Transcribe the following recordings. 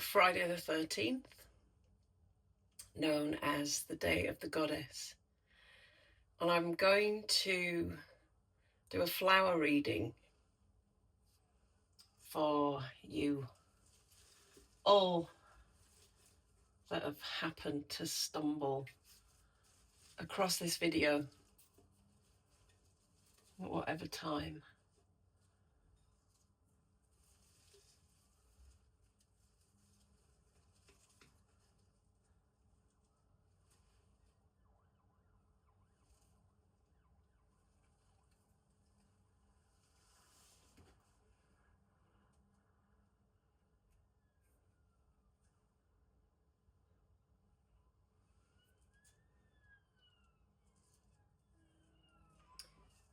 Friday the 13th, known as the Day of the Goddess. And I'm going to do a flower reading for you all that have happened to stumble across this video at whatever time.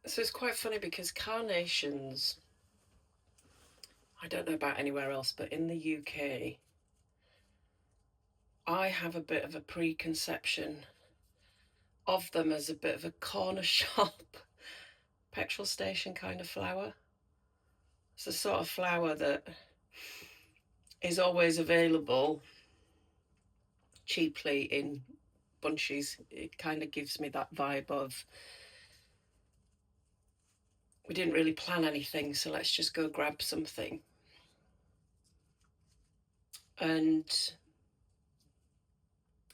So it's quite funny because carnations, I don't know about anywhere else, but in the UK, I have a bit of a preconception of them as a bit of a corner shop, petrol station kind of flower. It's the sort of flower that is always available cheaply in bunches. It kind of gives me that vibe of, we didn't really plan anything, so let's just go grab something. And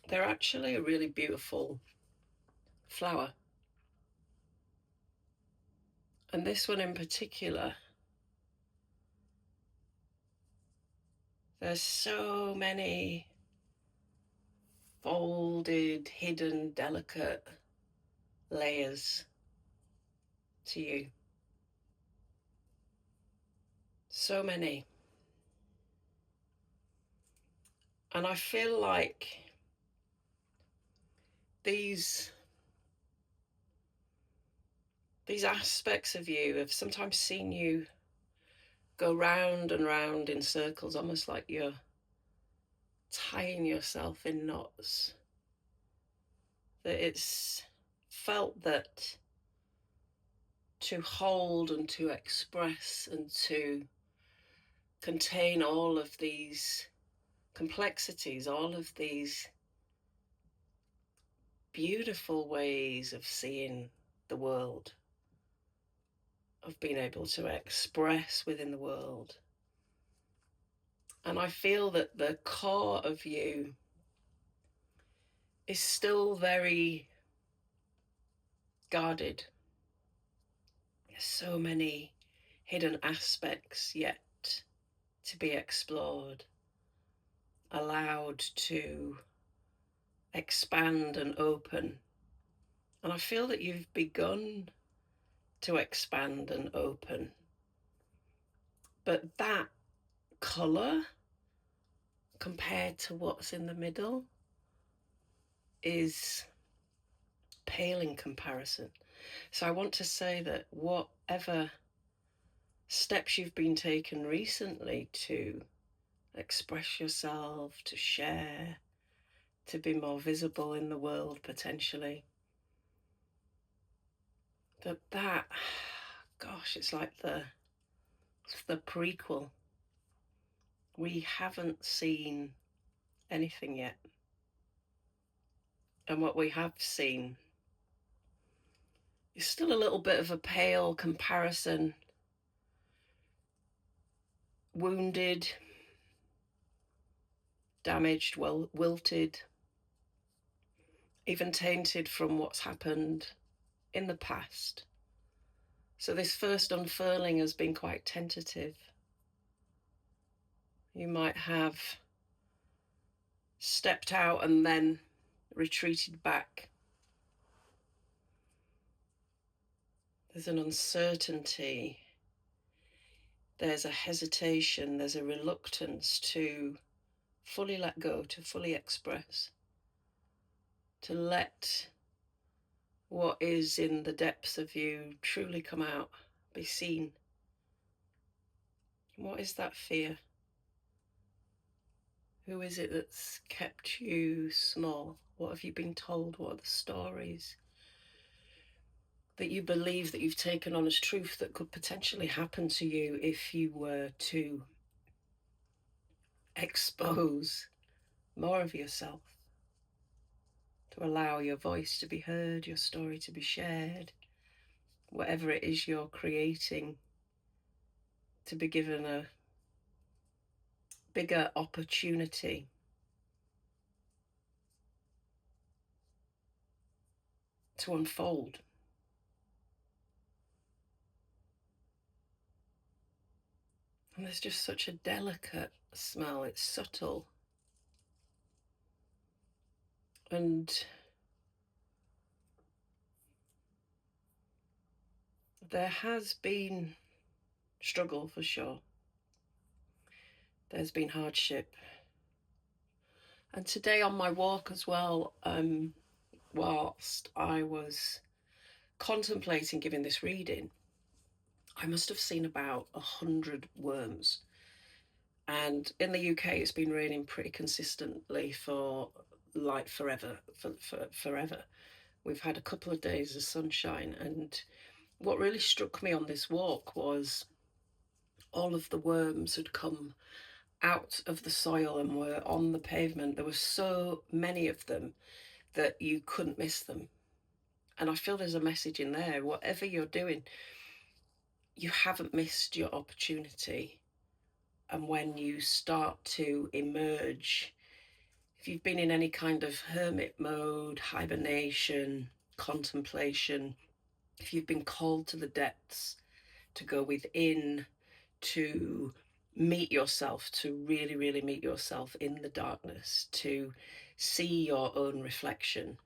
they're actually a really beautiful flower. And this one in particular, there's so many folded, hidden, delicate layers to you. So many. And I feel like these aspects of you have sometimes seen you go round and round in circles, almost like you're tying yourself in knots. That it's felt that to hold and to express and to contain all of these complexities, all of these beautiful ways of seeing the world, of being able to express within the world. And I feel that the core of you is still very guarded. There's so many hidden aspects yet to be explored, allowed to expand and open. And I feel that you've begun to expand and open. But that colour, compared to what's in the middle, is pale in comparison. So I want to say that whatever steps you've been taken recently to express yourself, to share, to be more visible in the world potentially, that gosh, it's like the prequel. We haven't seen anything yet. And what we have seen is still a little bit of a pale comparison. Wounded, damaged, wilted, even tainted from what's happened in the past. So this first unfurling has been quite tentative. You might have stepped out and then retreated back. There's an uncertainty. There's a hesitation. There's a reluctance to fully let go, to fully express, to let what is in the depths of you truly come out, be seen. What is that fear? Who is it that's kept you small? What have you been told? What are the stories that you believe that you've taken on as truth that could potentially happen to you if you were to expose more of yourself, to allow your voice to be heard, your story to be shared, whatever it is you're creating to be given a bigger opportunity to unfold. And there's just such a delicate smell, it's subtle. And there has been struggle for sure. There's been hardship. And today on my walk as well, whilst I was contemplating giving this reading, I must have seen about 100 worms. And in the UK, it's been raining pretty consistently for like forever, forever. We've had a couple of days of sunshine. And what really struck me on this walk was all of the worms had come out of the soil and were on the pavement. There were so many of them that you couldn't miss them. And I feel there's a message in there. Whatever you're doing, you haven't missed your opportunity. And when you start to emerge, if you've been in any kind of hermit mode, hibernation, contemplation, if you've been called to the depths, to go within, to meet yourself, to really, really meet yourself in the darkness, to see your own reflection,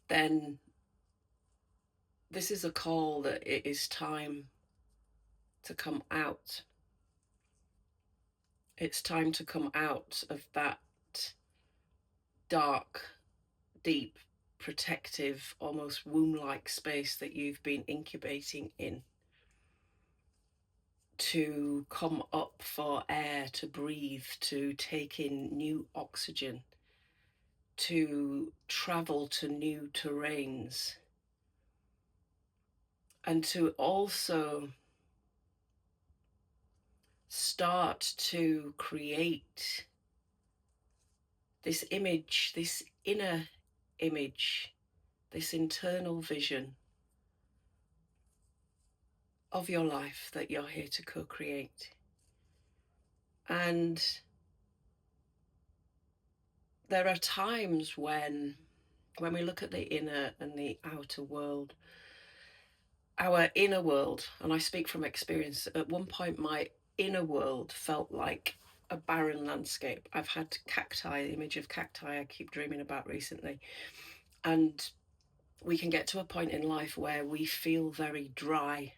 then this is a call that it is time to come out. It's time to come out of that dark, deep, protective, almost womb-like space that you've been incubating in, to come up for air, to breathe, to take in new oxygen, to travel to new terrains, and to also start to create this image, this inner image, this internal vision of your life that you're here to co-create. And there are times when we look at the inner and the outer world, our inner world, and I speak from experience, at one point my inner world felt like a barren landscape. I've had cacti, the image of cacti I keep dreaming about recently. And we can get to a point in life where we feel very dry,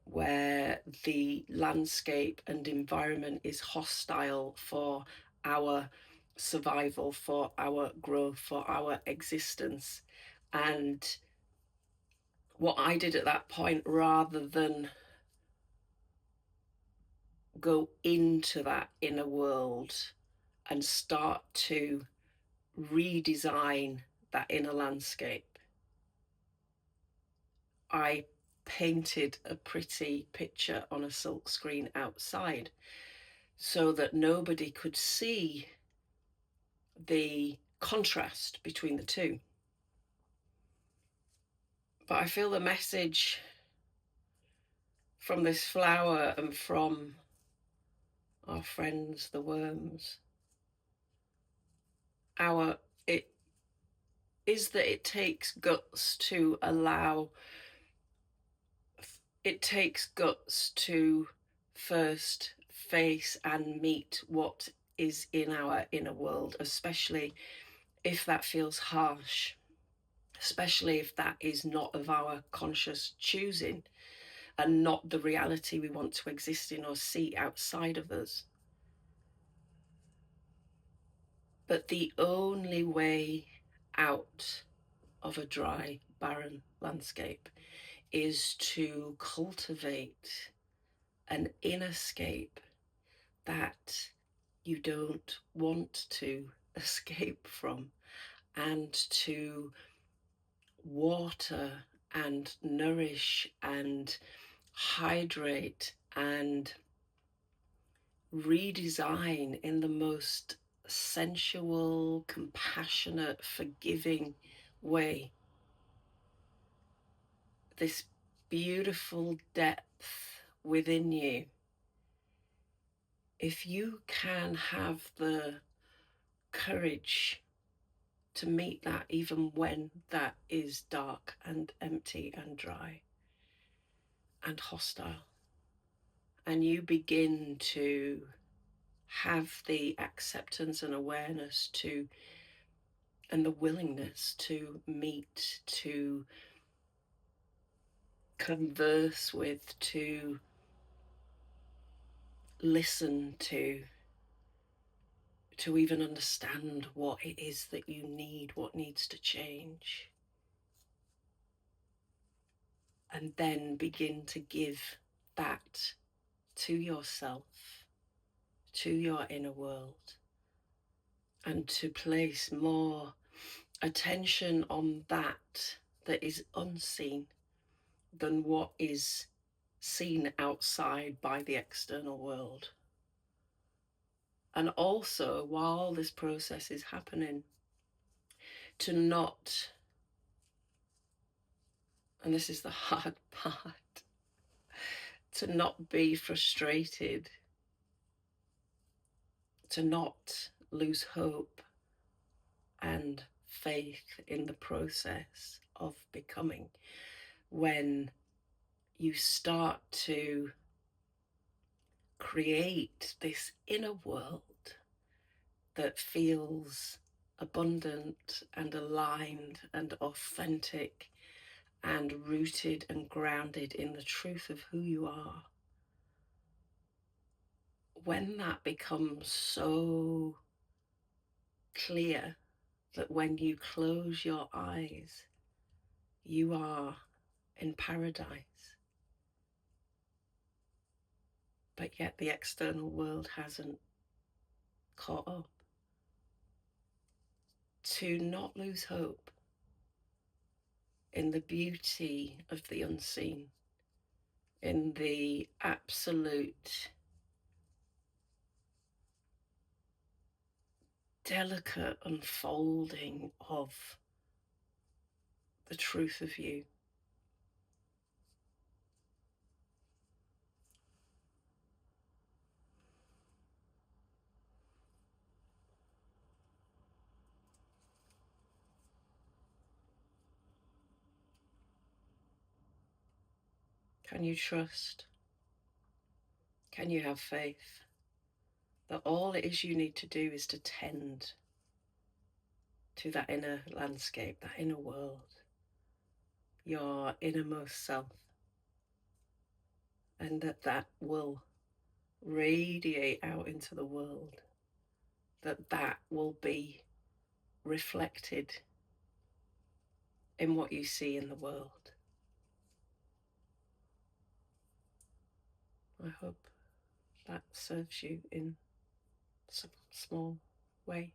where the landscape and environment is hostile for our survival, for our growth, for our existence. And what I did at that point, rather than go into that inner world and start to redesign that inner landscape, I painted a pretty picture on a silk screen outside so that nobody could see the contrast between the two. But I feel the message from this flower and from our friends, the worms, it is that it takes guts to first face and meet what is in our inner world, especially if that feels harsh, especially if that is not of our conscious choosing and not the reality we want to exist in or see outside of us. But the only way out of a dry, barren landscape is to cultivate an innerscape that you don't want to escape from, and to water and nourish and hydrate and redesign in the most sensual, compassionate, forgiving way this beautiful depth within you. If you can have the courage to meet that, even when that is dark and empty and dry and hostile, and you begin to have the acceptance and awareness to, and the willingness to meet, to converse with, to listen to even understand what it is that you need, what needs to change, and then begin to give that to yourself, to your inner world, and to place more attention on that that is unseen than what is seen outside by the external world. And also, while this process is happening, to not, and this is the hard part, to not be frustrated, to not lose hope and faith in the process of becoming, when you start to create this inner world that feels abundant and aligned and authentic and rooted and grounded in the truth of who you are. When that becomes so clear that when you close your eyes, you are in paradise, but yet the external world hasn't caught up, to not lose hope in the beauty of the unseen, in the absolute delicate unfolding of the truth of you. Can you trust? Can you have faith that all it is you need to do is to tend to that inner landscape, that inner world, your innermost self, and that that will radiate out into the world, that that will be reflected in what you see in the world? I hope that serves you in some small way.